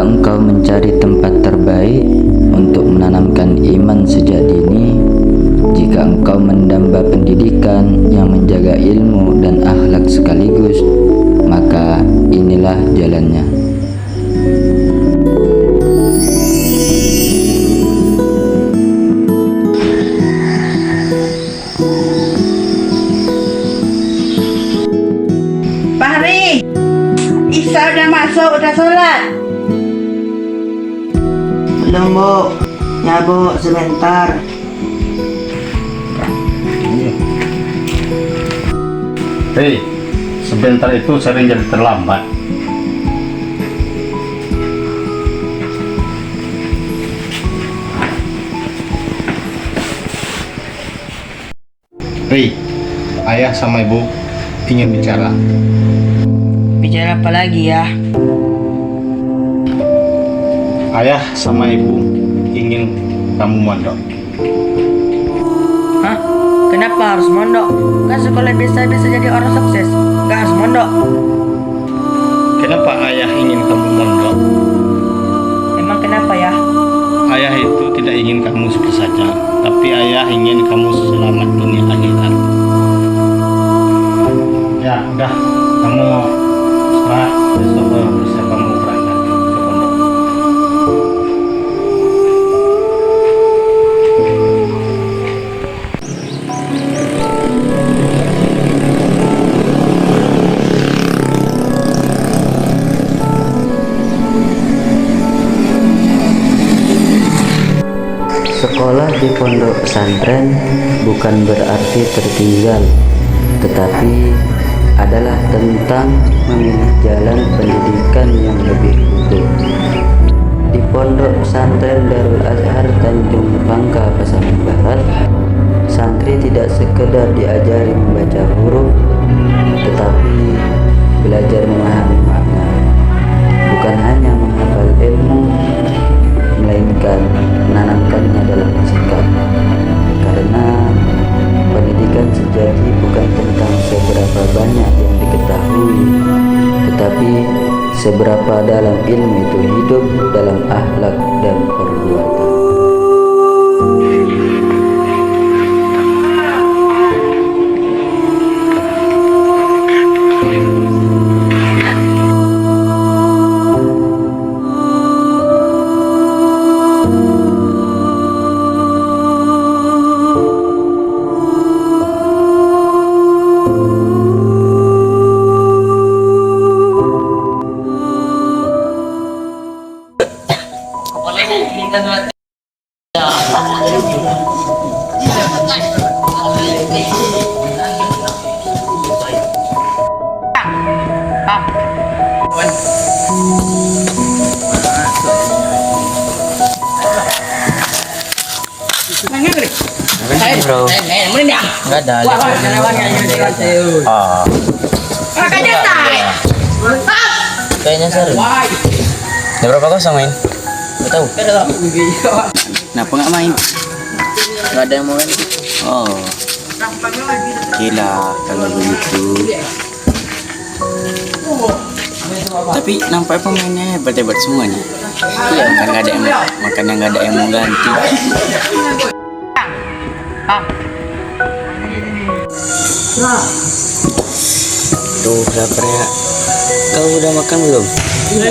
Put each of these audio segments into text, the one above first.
Jika engkau mencari tempat terbaik untuk menanamkan iman sejak dini, jika engkau mendamba pendidikan yang menjaga ilmu dan akhlak sekaligus, maka inilah jalannya. Fahri, Isa udah masuk, udah sholat? Belum, Bu. Ya, Bu, sebentar. Hei, sebentar itu sering jadi terlambat. Hei, ayah sama ibu ingin bicara. Bicara apa lagi ya? Ayah sama ibu ingin kamu mondok. Hah? Kenapa harus mondok? Kan sekolah bisa jadi orang sukses. Gak harus mondok. Kenapa ayah ingin kamu mondok? Emang kenapa ya? Ayah itu tidak ingin kamu sukses saja, tapi ayah ingin kamu selamat dunia akhirat. Ya, udah, kamu setelah besok bisa kamu berangkat ke pondok. Sekolah di pondok pesantren bukan berarti tertinggal, tetapi adalah tentang memilih jalan pendidikan yang lebih utuh. Di pondok pesantren Darul Azhar Tanjung Pangka Pasaman Barat, santri tidak sekedar diajari membaca huruf, tetapi belajar memahami makna. Bukan hanya menghafal ilmu, melainkan menanamkannya dalam sikap. Karena pendidikan sejati bukan tentang seberapa banyak yang diketahui, tetapi seberapa dalam ilmu itu hidup dalam akhlak dan perbuatan. Bro, nggak ada. Kayaknya seru. Udah berapa kosong main? Nggak tahu. Kenapa nggak main? Nggak ada yang mau main. Oh, gila kalau begitu. Tapi nampaknya pemainnya hebat-hebat semua nih. Iya, makanya nggak ada yang mau ganti. Tuh, lapar ya. Kau udah makan belum? Itu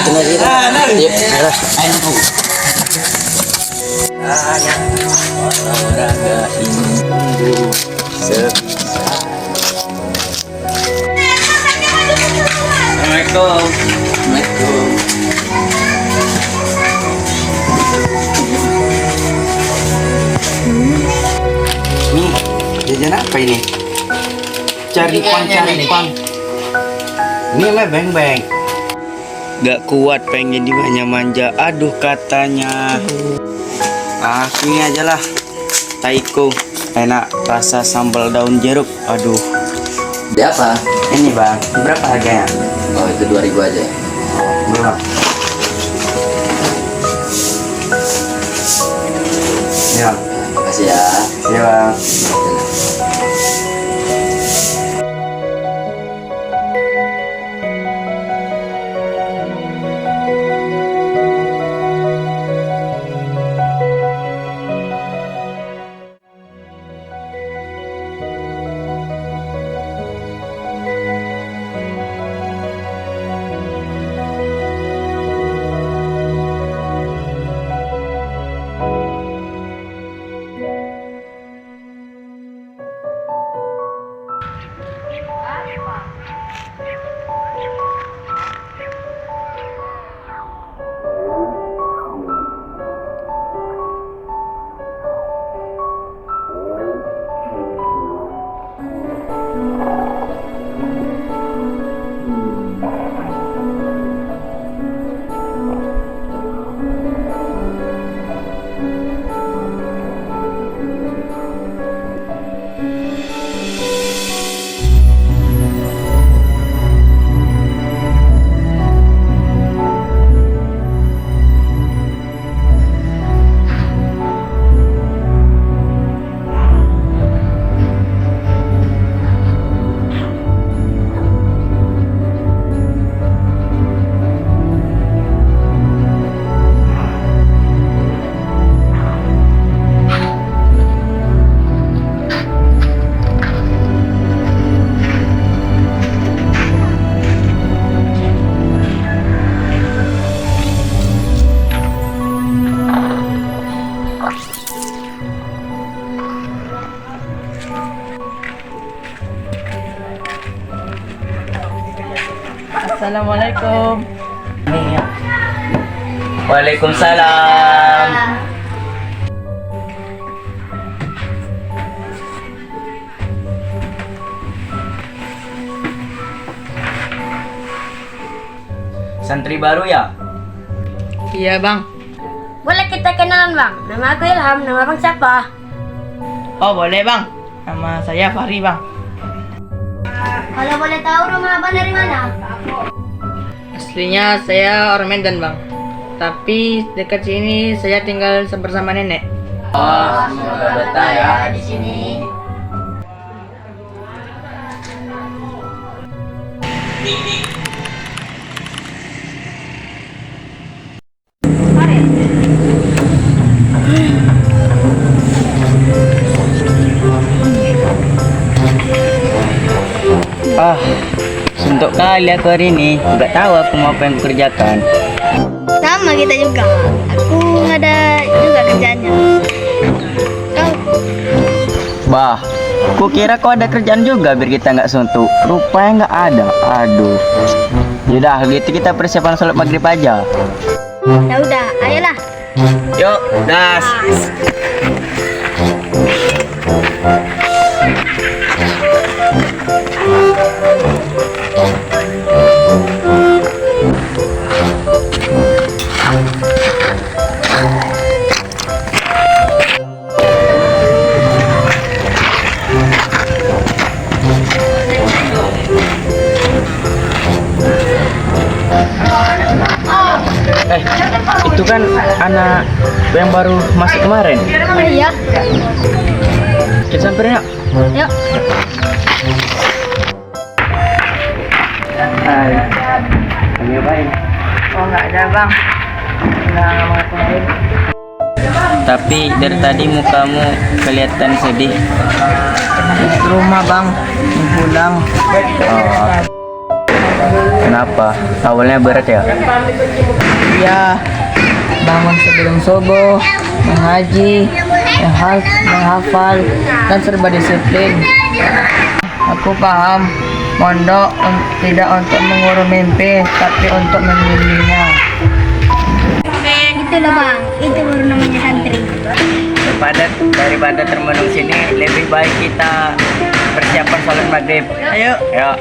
lagi. Yuk, ayolah. Olahraga ini tunggu sebisa. Assalamualaikum. Assalamualaikum. Nih, jajan apa ini? Cari pang. Ini lah beng. Gak kuat pengen dimanja-manja. Aduh katanya. Ini aja lah. Taiko. Enak rasa sambal daun jeruk. Aduh. Di apa? Ini bang. Berapa harganya? Oh, itu 2.000 aja. Berapa? Ya. Makasih ya. Ya bang. Assalamualaikum. Waalaikumsalam. Santri baru ya? Iya bang. Boleh kita kenalan bang? Nama aku Ilham, nama bang siapa? Oh boleh bang. Nama saya Fahri bang. Kalau boleh tahu rumah abang dari mana? Aslinya saya orang Medan bang. Tapi dekat sini saya tinggal bersama nenek. Oh, semoga betah ya di sini. Suntuk kali aku hari ini. Gak tahu aku mau apa yang kukerjakan. Sama kita juga. Aku ada juga kerjanya. Kau? Bah, ku kira kau ada kerjaan juga biar kita nggak suntuk. Rupanya nggak ada. Aduh. Yaudah, gitu kita persiapan sholat maghrib aja. Ya udah, ayolah. Yuk, gas. Itu kan anak yang baru masuk kemarin. Oh iya. Kita samperin yuk. Yuk. Hai. Lagi ngapain? Oh nggak ada bang. Nggak ngapain. Tapi dari tadi mukamu kelihatan sedih. Di rumah bang. Mau pulang. Oh. Kenapa? Awalnya berat ya? Iya. Bangun sebelum subuh, mengaji, menghafal, dan serba disiplin. Aku paham, mondok tidak untuk mengurung mimpi, tapi untuk membimbingnya. Itulah bang, itu baru namanya santri. Daripada termenung sini, lebih baik kita persiapan sholat maghrib. Ayo. Ayo.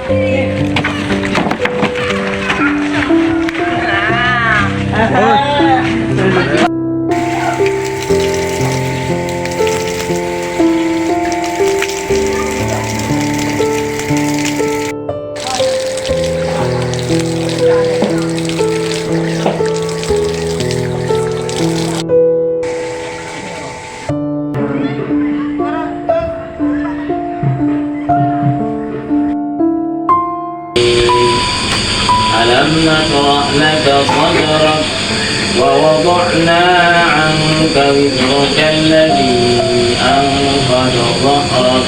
ألم نشرح لك صدرك ووضعنا عنك وزرك الذي أنقض ظهرك.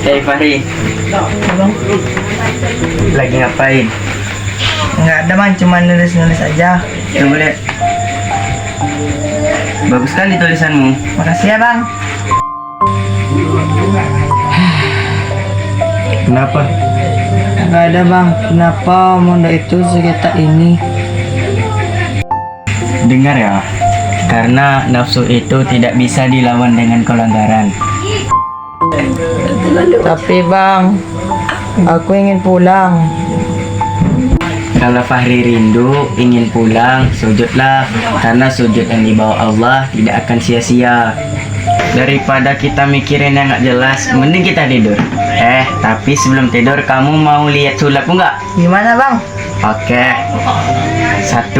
Hey Fahri, lagi ngapain? Nggak ada bang, cuma nulis-nulis aja. Coba lihat. Bagus sekali tulisanmu. Makasih ya bang. Kenapa? Nggak ada bang. Kenapa Mondo itu sekitar ini? Dengar ya, karena nafsu itu tidak bisa dilawan dengan kelanggaran. Tapi bang, aku ingin pulang. Kalau Fahri rindu ingin pulang, sujudlah, karena sujud yang dibawa Allah tidak akan sia-sia. Daripada kita mikirin yang nggak jelas, mending kita tidur. Tapi sebelum tidur kamu mau lihat sulapku nggak? Gimana bang? Oke. 1,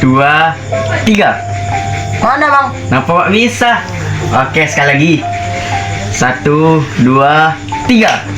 2, 3. Mana bang? Kenapa kok bisa? Oke, sekali lagi. 1, 2, 3.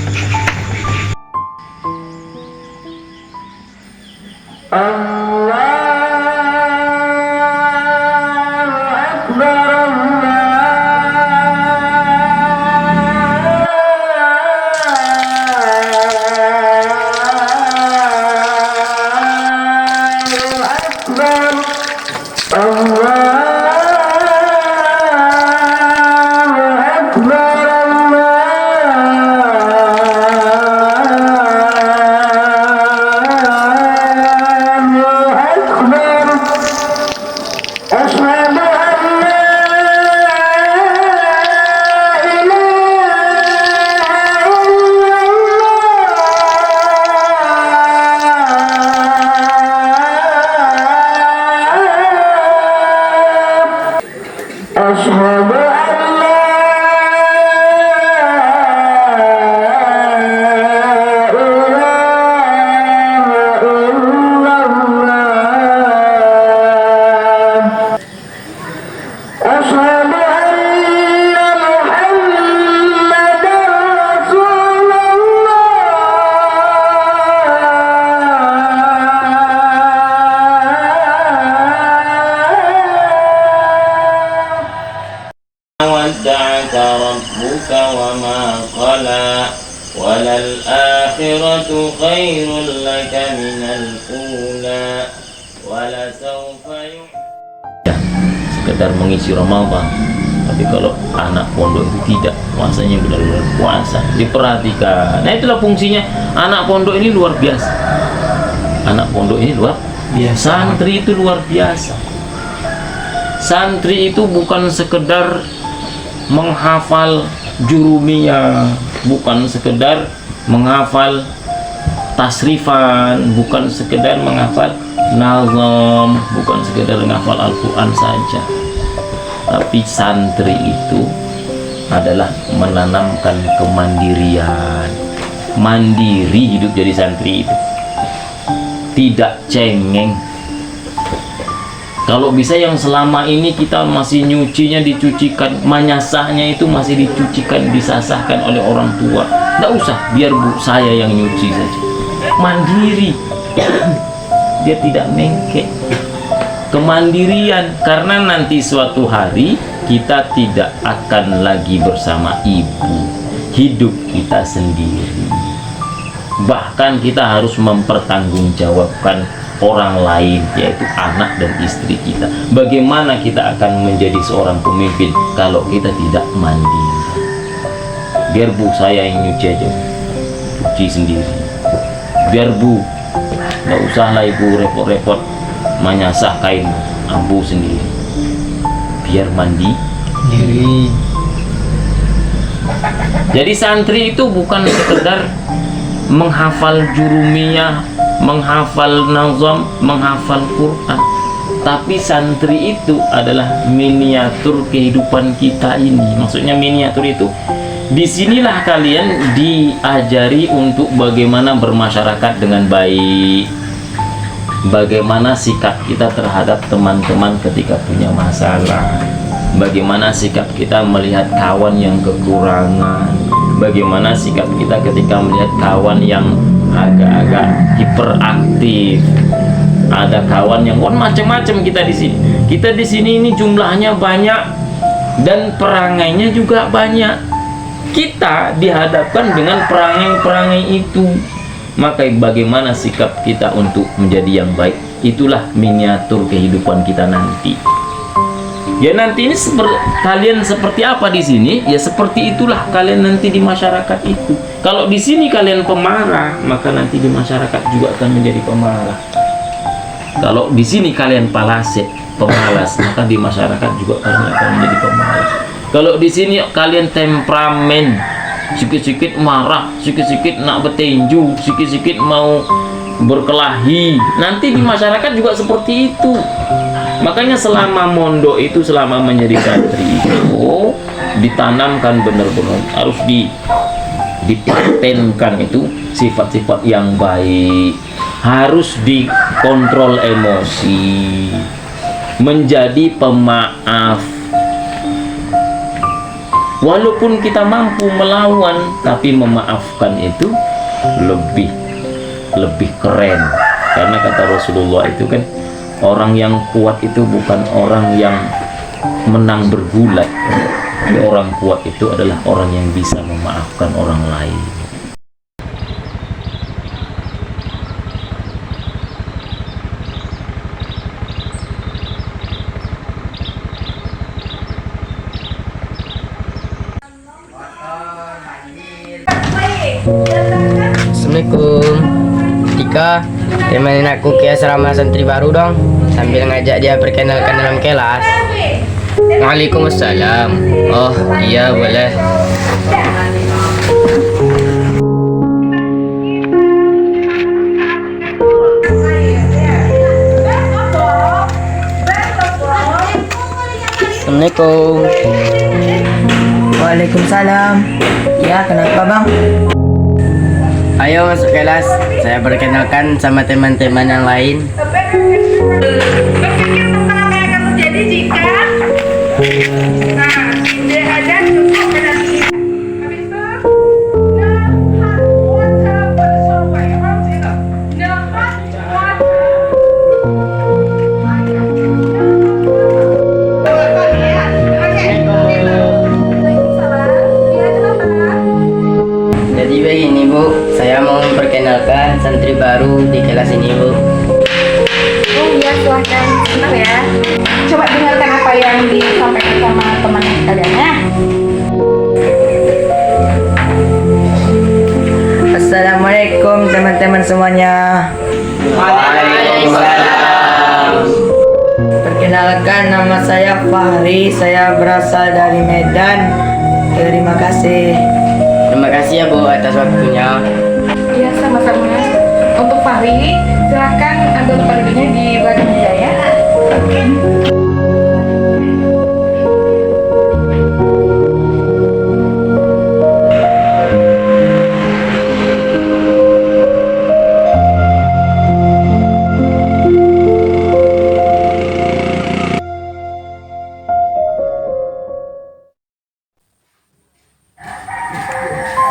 ودعك ربك وما قلى وللآخرة خير لك من الأولى ولسوف sekedar mengisi Ramadan. Tapi kalau anak pondok itu tidak, puasanya benar-benar puasa, diperhatikan. Nah itulah fungsinya anak pondok ini luar biasa. Anak pondok ini luar biasa. Santri itu luar biasa. Santri itu bukan sekedar menghafal jurumiyah, bukan sekedar menghafal tasrifan, bukan sekedar menghafal nazam, bukan sekedar menghafal Al-Quran saja. Tapi santri itu adalah menanamkan kemandirian. Mandiri hidup jadi santri itu, tidak cengeng. Kalau bisa yang selama ini kita masih nyucinya dicucikan, manyasahnya itu masih dicucikan, disasahkan oleh orang tua. Nggak usah, biar bu saya yang nyuci saja. Mandiri, dia tidak mengke. Kemandirian, karena nanti suatu hari kita tidak akan lagi bersama ibu, hidup kita sendiri. Bahkan kita harus mempertanggungjawabkan orang lain, yaitu anak dan istri kita. Bagaimana kita akan menjadi seorang pemimpin kalau kita tidak mandiri? Biar bu saya yang nyuci aja, cuci sendiri. Biar bu, nggak usahlah ibu repot-repot menyasah kain, ambu sendiri. Biar mandi diri. Jadi santri itu bukan sekedar menghafal jurumiyah, menghafal nazam, menghafal Quran, tapi santri itu adalah miniatur kehidupan kita ini. Maksudnya miniatur itu, disinilah kalian diajari untuk bagaimana bermasyarakat dengan baik, bagaimana sikap kita terhadap teman-teman ketika punya masalah, bagaimana sikap kita melihat kawan yang kekurangan, bagaimana sikap kita ketika melihat kawan yang agak-agak hiperaktif. Ada kawan yang macam-macam kita di sini. Kita di sini ini jumlahnya banyak dan perangainya juga banyak. Kita dihadapkan dengan perangai-perangai itu. Maka bagaimana sikap kita untuk menjadi yang baik, itulah miniatur kehidupan kita nanti. Ya nanti ini kalian seperti apa di sini, ya seperti itulah kalian nanti di masyarakat itu. Kalau di sini kalian pemarah, maka nanti di masyarakat juga akan menjadi pemarah. Kalau di sini kalian pemalas, maka di masyarakat juga kalian akan menjadi pemalas. Kalau di sini kalian temperamen, sikit-sikit marah, sikit-sikit nak bertinju, sikit-sikit mau berkelahi, nanti di masyarakat juga seperti itu. Makanya selama mondok itu, selama menjadi santri itu ditanamkan benar-benar harus dipatenkan itu sifat-sifat yang baik, harus dikontrol emosi, menjadi pemaaf. Walaupun kita mampu melawan, tapi memaafkan itu lebih keren. Karena kata Rasulullah itu kan, orang yang kuat itu bukan orang yang menang bergulat. Orang kuat itu adalah orang yang bisa memaafkan orang lain. Assalamualaikum. Tika, temenin aku ke asrama santri baru dong, sambil ngajak dia perkenalkan dalam kelas. Waalaikumsalam. Oh iya boleh. Assalamualaikum. Waalaikumsalam. Ya, kenapa bang? Ayo masuk kelas, saya perkenalkan sama teman-teman yang lain. Berpikir tentang apa yang akan terjadi jika ide ada cukup dengan ini. Habis itu, hot water bersuai. Hot Jadi begini Bu, saya mau memperkenalkan santri baru di kelas ini Bu. Oh iya, silahkan. Senang ya. Coba dengarkan apa yang disampaikan sama teman kalian ya. Assalamualaikum teman-teman semuanya. Perkenalkan, nama saya Fahri, saya berasal dari Medan. Terima kasih. Terima kasih ya Bu atas waktunya. Iya, sama-sama. Untuk Fahri, silahkan ambil tempat duduknya di belakang meja ya.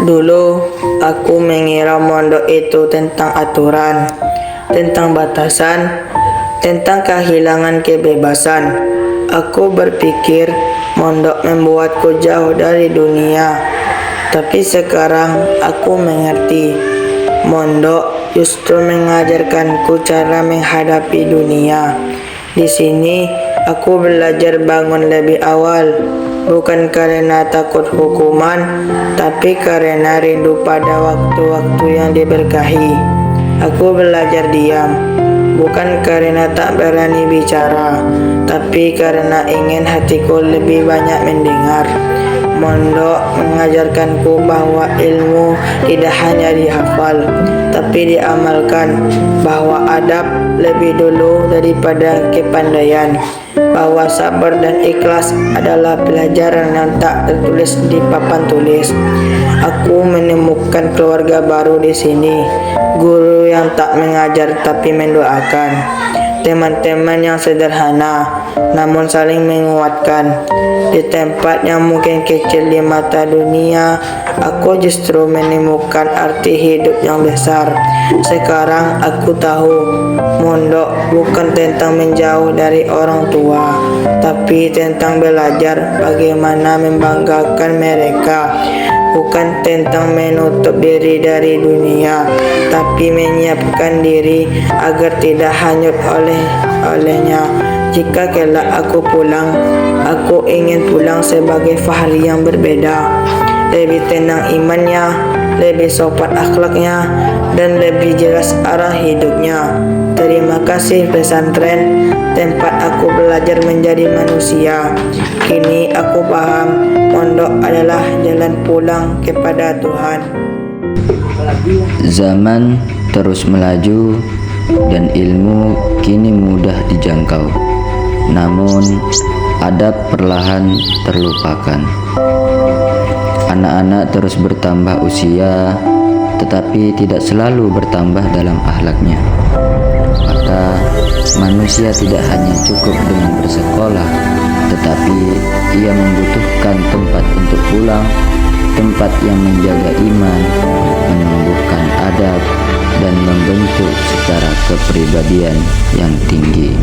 Dulu aku mengira mondok itu tentang aturan, tentang batasan, tentang kehilangan kebebasan. Aku berpikir mondok membuatku jauh dari dunia. Tapi sekarang aku mengerti, mondok justru mengajarkanku cara menghadapi dunia. Di sini aku belajar bangun lebih awal, bukan karena takut hukuman, tapi karena rindu pada waktu-waktu yang diberkahi. Aku belajar diam, bukan karena tak berani bicara, tapi karena ingin hatiku lebih banyak mendengar. Mondok mengajarkanku bahwa ilmu tidak hanya dihafal, tapi diamalkan, bahwa adab lebih dulu daripada kepandaian, bahwa sabar dan ikhlas adalah pelajaran yang tak tertulis di papan tulis. Aku menemukan keluarga baru di sini, guru yang tak mengajar tapi mendoakan, teman-teman yang sederhana namun saling menguatkan. Di tempat yang mungkin kecil di mata dunia, aku justru menemukan arti hidup yang besar. Sekarang aku tahu, mondok bukan tentang menjauh dari orang tua, tapi tentang belajar bagaimana membanggakan mereka. Bukan tentang menutup diri dari dunia, tapi menyiapkan diri agar tidak hanyut olehnya. Jika kelak aku pulang, aku ingin pulang sebagai Fahri yang berbeda, lebih tenang imannya, lebih sopan akhlaknya, dan lebih jelas arah hidupnya. Terima kasih pesantren, tempat aku belajar menjadi manusia. Kini aku paham, pondok adalah jalan pulang kepada Tuhan. Zaman terus melaju dan ilmu kini mudah dijangkau. Namun adab perlahan terlupakan. Anak-anak terus bertambah usia, tetapi tidak selalu bertambah dalam akhlaknya. Maka manusia tidak hanya cukup dengan bersekolah, tetapi ia membutuhkan tempat untuk pulang, tempat yang menjaga iman, menumbuhkan adab, dan membentuk secara kepribadian yang tinggi.